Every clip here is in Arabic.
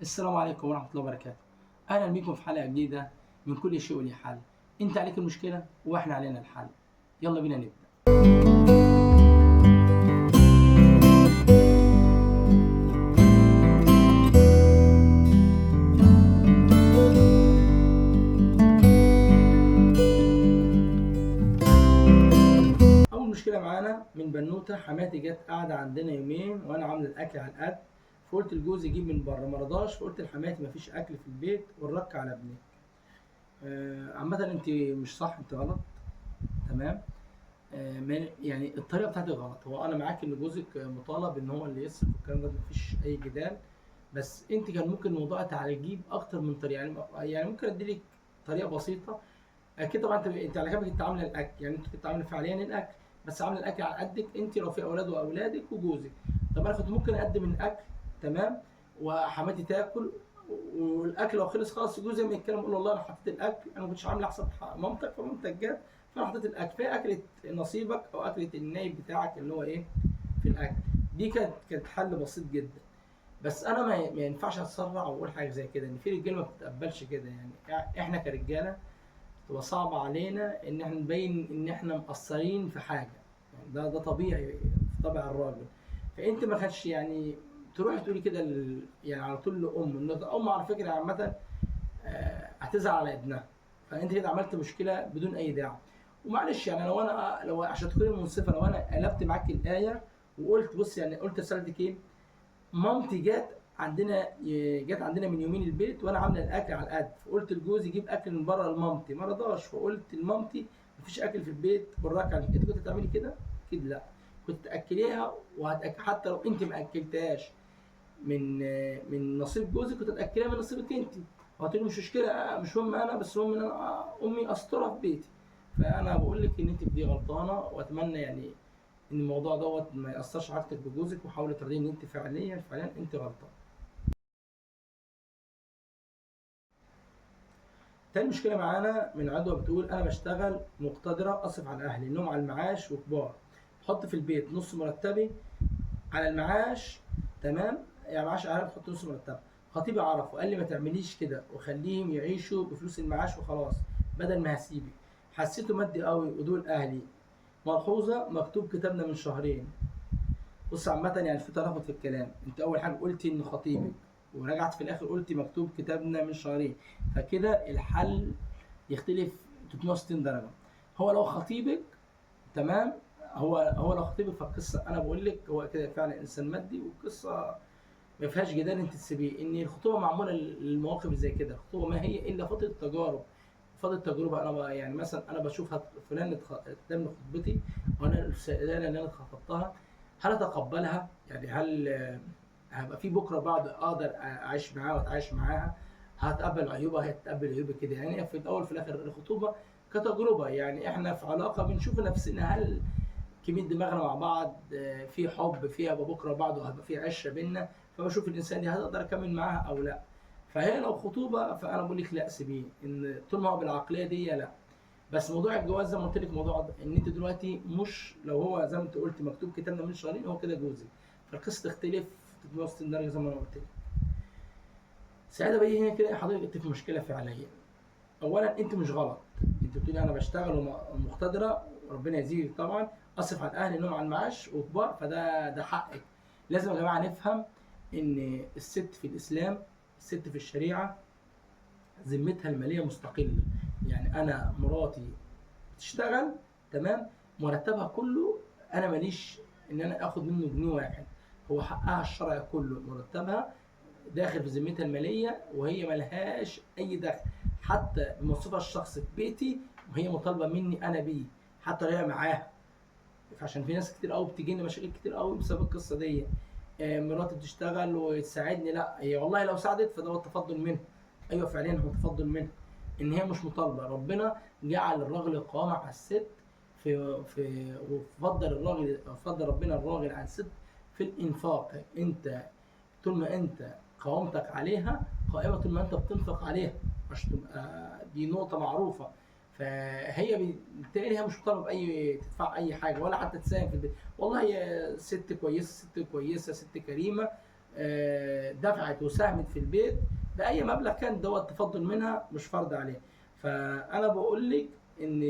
السلام عليكم ورحمة الله وبركاته. أهلا بكم في حلقة جديدة من كل شيء وليه حل. أنت عليك المشكلة وإحنا علينا الحل. يلا بينا نبدأ. أول مشكلة معانا من بنوتة حماتي جت قاعدة عندنا يومين وأنا عامل الأكل على القد، فقلت لجوزي جيب من بره مرضاش، فقلت لحماتي مفيش أكل في البيت والرك على ابنك. عامة أنت مش صح، أنت غلط. تمام. يعني الطريقه بتاعتي غلط. هو انا معاك ان جوزك مطالب ان هو اللي يصرف والكلام ده، مفيش اي جدال. بس انت كان ممكن الموضوع تعالجيه باكتر من طريقه، يعني ممكن اديلك طريقه بسيطه. اكيد طبعا انت على كده كنت عامله الاكل، يعني انت كنت عامله فعليا الاكل، بس عامله الاكل على قدك انت، لو في اولاد واولادك وجوزك. طب انا كنت ممكن اقدم الاكل، تمام، وحماتي تاكل، والاكل لو خلص خلاص جوزي ما يتكلم يقول والله انا حطيت الاكل، انا ما كنتش عامل حساب مامتك، فمامتك جت فانا حطيت الاكل، فهي اكلت نصيبك او اكلت النايب بتاعك اللي هو ايه في الاكل. دي كانت حل بسيط جدا. بس انا ما ينفعش اتسرع واقول حاجه زي كده، ان في رجاله ما بتتقبلش كده. يعني احنا كرجاله تبقى صعبة علينا ان احنا نبين ان احنا مقصرين في حاجة. يعني ده طبيعي في طبع الراجل. فانت ما كانش يعني تروحي تقولي كده يعني على طول لام، ان الام على فكرة عامة هتزعل على ابنها. فانت كده عملت مشكلة بدون اي داعي. ومعلش يعني لو عشان تكوني منصفة، لو انا قلبت معاك الآية وقلت بص، يعني قلت رسالتك ايه؟ مامتي جت عندنا من يومين البيت وانا عامله الاكل على القد، فقلت لجوزي جيب اكل من بره لمامتي، ما رضاش، فقلت لمامتي مفيش اكل في البيت وراك على انت كنت تعملي كده؟ اكيد لا. كنت تاكليها حتى لو انت ما اكلتهاش من نصيب جوزك، كنت تاكليها من نصيبك انت. وهتقولي مش مشكله، مش مهم انا، بس المهم ان انا امي استرها في بيتي. فانا بقول لك ان انت دي غلطانه، واتمنى يعني ان الموضوع دوت ما ياثرش علاقتك بجوزك، وحاولي ترضيه ان انت فعليا انت غلطانه. تاني مشكلة معانا من عدوى بتقول أنا بشتغل مقتدرة أصرف على أهلي، إنهم على المعاش وكبار، بحط في البيت نص مرتبي على المعاش. تمام، يعني معاش أهلي بحط نص مرتبي. خطيبي عرف وقال لي ما تعمليش كده وخليهم يعيشوا بفلوس المعاش وخلاص بدل ما هسيبك. حسيته مادي قوي ودول أهلي. ملحوظة مكتوب كتابنا من شهرين. بص عامة يعني في تناقض في الكلام. انت اول حاجة قلتي ان خطيبك، ورجعت في الاخر قلتي مكتوب كتابنا من شهرين. فكده الحل يختلف 360 درجة. هو لو خطيبك، تمام، هو لو خطيبك فالقصة انا بقول لك هو كده فعلا انسان مادي، والقصة ما فيهاش جدال انت تسيبيه. ان الخطوبة معمولة للمواقف زي كده. الخطوبة ما هي الا فترة تجارب. فترة تجربة. انا يعني مثلا انا بشوف فلان قدام خطبتي، وانا الفلانة اللي انا اتخطبتها، هل اتقبلها؟ يعني هل هيبقى في بكره بعد اقدر اعيش معاها واتعايش معاها؟ هتقبل عيوبها، هتقبل عيوبي كده. يعني في الاول في الاخر الخطوبه كتجربه، يعني احنا في علاقه بنشوف نفسنا هل كمية دماغنا مع بعض، في حب، في هيبقى بكره بعده هيبقى في عشره بينا. فبشوف الانسان دي هل اقدر اكمل معاها او لا. فهي لو خطوبه فانا بقول لك لا سيبيه، ان طول ما هو بالعقليه دي لا. بس موضوع الجواز زي ما قلت لك، موضوع ان انت دلوقتي مش، لو هو زي ما انت قلت مكتوب كتابنا من شهرين هو كده جوزي، فالقصه تختلف 360 درجه زي ما انا قلت لك. ساعتها بقى هنا كده حضرتك انت في مشكله فعليا. اولا انت مش غلط. انت بتقولي انا بشتغل ومقتدره وربنا يزيدك طبعا، اصرف على الاهل انهم على المعاش وكبار، ده حقك. لازم يا جماعه نفهم ان الست في الاسلام، الست في الشريعه ذمتها الماليه مستقله. يعني انا مراتي بتشتغل، تمام، مرتبها كله انا ماليش ان انا اخد منه جنيه واحد. هو حقها الشرعي كله مرتبها داخل في ذمتها الماليه، وهي ملهاش اي دخل. حتى بموظفها الشخصي في بيتي وهي مطالبه مني انا بيه، حتى لو هي معاها. عشان في ناس كتير قوي بتجي لنا مشاكل كتير قوي بسبب القصه دي. مراتي بتشتغل وتساعدني، لا هي والله لو ساعدت فده هو التفضل منها. ايوه فعليا هو تفضل منها، ان هي مش مطالبه. ربنا جعل الراجل قوامه على الست، وفضل ربنا الراجل على الست في الانفاق. انت طول ما انت قوامتك عليها قائمه، طول ما انت بتنفق عليها، مش تبقى دي نقطه معروفه. فهي بالتالي هي مش مطالبه باي تدفع اي حاجه، ولا حتى تساهم في البيت. والله هي ست كويسه، ست كريمه، دفعت وساهمت في البيت باي مبلغ كان دوت تفضل منها مش فرض عليها. فانا بقول لك ان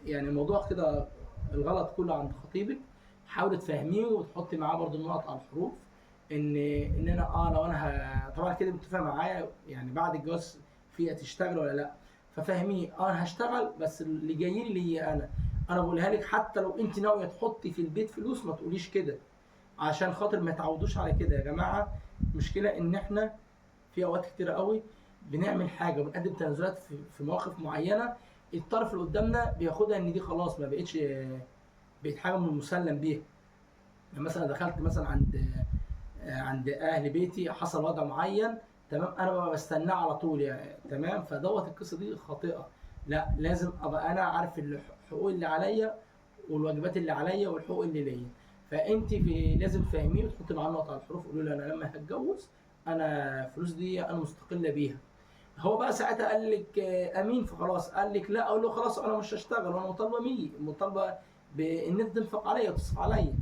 يعني الموضوع كده الغلط كله عند خطيبك. حاولي تفهميه وتحطي معاه برضو النقط على الحروف، ان انا لو انا طبعا كده متفق معايا يعني بعد الجواز في هتشتغل ولا لا. ففهميه انا هشتغل بس اللي جاي لي انا بقولها لك حتى لو انت ناويه تحطي في البيت فلوس ما تقوليش كده، عشان خاطر ما تعودوش على كده يا جماعه. مشكله ان احنا في اوقات كتيره قوي بنعمل حاجه وبنقدم تنازلات في مواقف معينه، الطرف اللي قدامنا بياخدها ان دي خلاص ما بقتش، بقت حاجه من المسلم بيها. يعني مثلا دخلت مثلا عند اهل بيتي حصل وضع معين، تمام، انا ببقى بستناه على طول يعني، تمام. فدوت القصه دي خاطئه. لا، لازم ابقى انا عارف الحقوق اللي عليا والواجبات اللي عليا والحقوق اللي ليا. فانت لازم تفهميه وتحطي معاه النقط على الحروف، قولوا له انا لما هتجوز انا الفلوس دي انا مستقله بيها. هو بقى ساعتها قال لك امين، فخلاص قال لك لا، اقول له خلاص انا مش هشتغل وانا مطالبه بان انت تنفق عليا وتصرف عليا،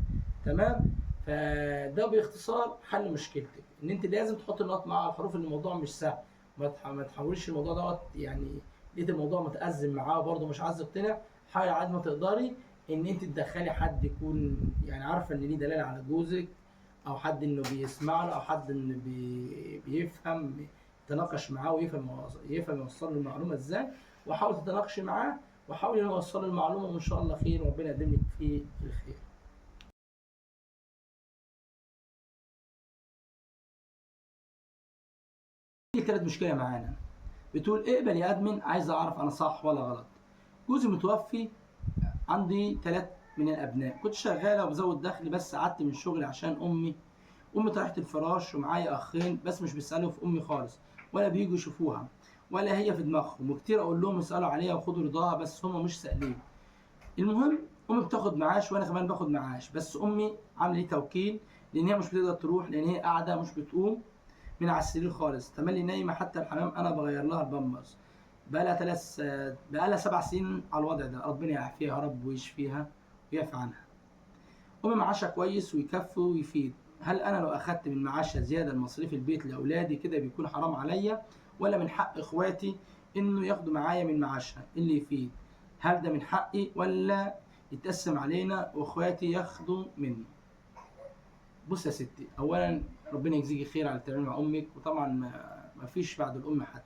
تمام. فده باختصار حل مشكلتك، ان انت لازم تحط النقط مع الحروف، ان الموضوع مش سهل. ما تحاوليش الموضوع دوت يعني. لقيت الموضوع متأزم معاه وبرضه مش عايز يقتنع، حاولي على قد ما تقدري ان انت تدخلي حد يكون يعني عارفه ان ليه دلالة على جوزك، او حد انه بيسمع له، او حد انه بيفهم، تناقش معاه ويفهم يوصل له المعلومه ازاي، وحاول تتناقشي معاه وحاول انه يوصل له المعلومه، وان شاء الله خير وربنا يقدم لك فيه الخير. دي كانت مشكله معانا، بتقول اقبل يا ادمن، عايز اعرف انا صح ولا غلط. جوزي متوفي، عندي 3 من الابناء، كنت شغاله وبزود دخلي، بس قعدت من شغلي عشان امي طرحت الفراش، ومعايا اخين بس مش بيسالوا في امي خالص، ولا بييجوا يشوفوها، ولا هي في دماغهم، وكتير اقول لهم اسالوا عليها وخدوا رضاها بس هم مش سائلين. المهم امي بتاخد معاش وانا كمان باخد معاش، بس امي عامله لي توكيل لان هي مش بتقدر تروح، لان هي قاعده مش بتقوم من على السرير خالص، تملي نايمه، حتى الحمام انا بغير لها البامبرز. بقى لها 7 سنين على الوضع ده، ربنا يعافيها يا رب ويشفيها ويعفي عنها. امي معاشها كويس ويكفي ويفيد. هل انا لو اخدت من معاشها زياده لمصاريف البيت لاولادي كده بيكون حرام عليا، ولا من حق اخواتي انه ياخدوا معايا من معاشها اللي يفيد؟ هل ده من حقي ولا يتقسم علينا واخواتي ياخدوا منه؟ بص يا ستي، اولا ربنا يجزيكي خير على التعامل مع امك، وطبعا ما فيش بعد الام حد.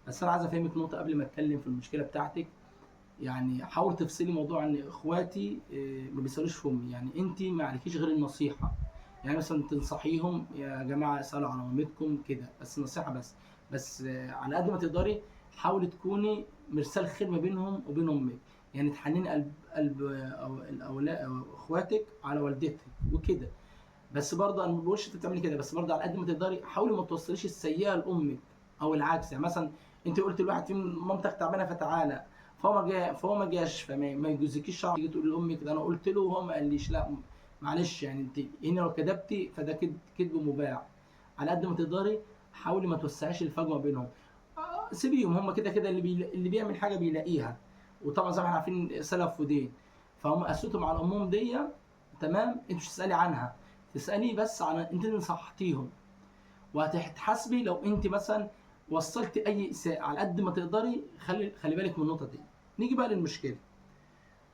بس انا عايز افهمك نقطه قبل ما اتكلم في المشكله بتاعتك. يعني حاول تفصلي موضوع ان اخواتي ما بيسالوش في امي، يعني انت ما عليكيش غير النصيحه. يعني مثلا تنصحيهم يا جماعه اسالوا على مامتكم كده، بس نصيحه بس على قد ما تقدري حاولي تكوني مرسال خير ما بينهم وبين امك. يعني تحنني قلب او الاولاد او اخواتك على والدتك وكده. بس برضه انا ما بقولش انت بتعملي كده، بس برضه على قد ما تقدري حاولي ما توصليش السيئه لامك، او العكس. يعني مثلا انت قلت لواحد فيهم مامتك تعبانه فتعالى، فهو ما جاش، فما يجوزكيش شرع تيجي تقول لامك ده انا قلت له وهو ما قاليش. لا، معلش، يعني انت هنا لو كدبتي فده كذب مباح. على قد ما تقدري حاولي ما توسعيش الفجوه بينهم. سيبيهم هم كده كده، اللي بيعمل حاجه بيلاقيها. وطبعا زي ما احنا عارفين سلف ودين، فهم قسوتهم على امهم دي، تمام. انت مش تسالي عنها، تسالي بس عن انت اللي نصحتيهم، وهتتحاسبي لو انت مثلا وصلتي اي اساءه. على قد ما تقدري خلي بالك من النقطه دي. نيجي بقى للمشكله.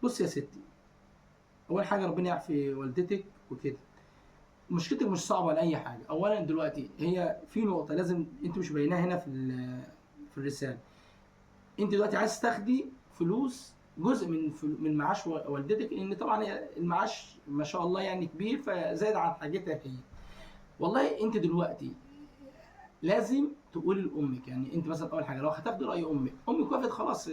بص يا ستي، اول حاجه ربنا يعفي والدتك وكده. مشكلتك مش صعبه ولا اي حاجه. اولا دلوقتي هي في نقطه لازم انت مش بايناها هنا في الرساله. انت دلوقتي عايز تاخدي فلوس جزء من معاش والدتك، لان طبعا المعاش ما شاء الله يعني كبير فزايد عن حاجتها هي. والله انت دلوقتي لازم تقولي لامك، يعني انت مثلا اول حاجه لو هتاخدي راي امك وافقت خلاص،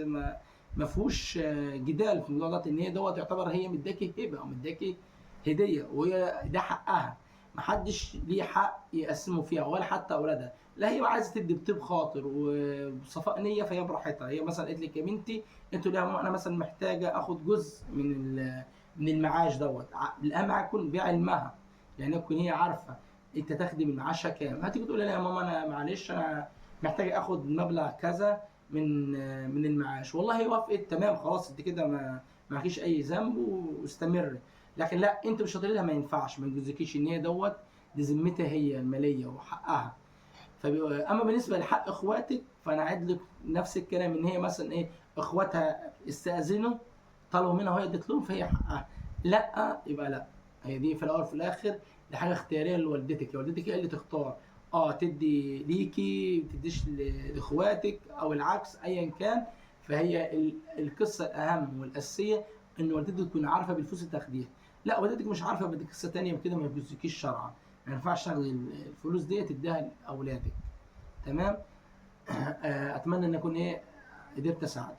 ما فيهوش جدال في الموضوع ده، ان هي دوت يعتبر هي مداكي هبه او مداكي هديه، وهي ده حقها. محدش ليه حق يقسمه فيها ولا حتى اولادها. لا، هي عايزه تدي بطيب خاطر وبصفاء نيه فهي براحتها. هي مثلا قالت لك يا بنتي انتوا ليه انا مثلا محتاجه اخد جزء من المعاش دوت، الاهم يكون بعلمها، يعني تكون هي عارفه انت تاخدي من معاشها كام. هتيجي تقول لها يا ماما انا معلش انا محتاجه اخد مبلغ كذا من المعاش، والله هي وافقت، تمام، خلاص انت كده ما فيش اي ذنب واستمر. لكن لا، انت مش هتقولي لها ما ينفعش، ما يجوزكيش ان هي دوت دي ذمتها هي الماليه وحقها. اما بالنسبه لحق اخواتك فانا اعد لك نفس الكلام، ان هي مثلا ايه، اخواتها استاذنوا طلبوا منها وهي ادت لهم فهي حقها، لا يبقى لا. هي دي في الاول وفي الاخر دي حاجه اختياريه لوالدتك، والدتك هي اللي تختار تدي ليكي ما تديش لاخواتك او العكس ايا كان. فهي القصه الاهم والاساسيه ان والدتك تكون عارفه بالفلوس اللي تاخديها. لا والدتك مش عارفه بدي قصه ثانيه وكده ما يجوزكيش شرعا، ما ينفعش تاخدي الفلوس دي تديها لاولادك. تمام. اتمنى ان اكون قدرت اساعدك.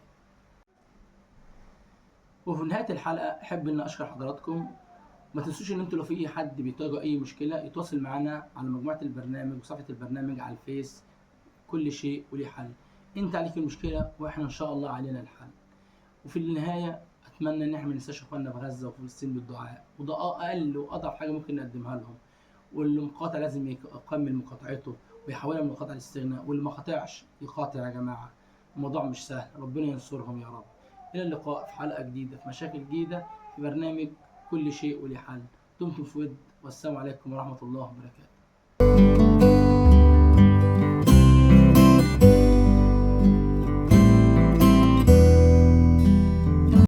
وفي نهايه الحلقه احب ان اشكر حضراتكم. ما تنسوش ان انتوا لو في حد بيواجه اي مشكله يتواصل معنا على مجموعه البرنامج وصفحه البرنامج على الفيس. كل شيء وليه حل. انت عليك المشكله واحنا ان شاء الله علينا الحل. وفي النهايه اتمنى ان احنا ما ننساش اخواننا في غزه وفلسطين بالدعاء، وده اقل واضعف حاجه ممكن نقدمها لهم. واللي مقاطع لازم يكمل مقاطعته ويحولها من مقاطعه الاستغناء، واللي ما قاطعش يقاطع يا جماعه. الموضوع مش سهل، ربنا ينصرهم يا رب. الى اللقاء في حلقه جديده في مشاكل جديده في برنامج كل شيء وليه حل. دمتم في ود، والسلام عليكم ورحمه الله وبركاته.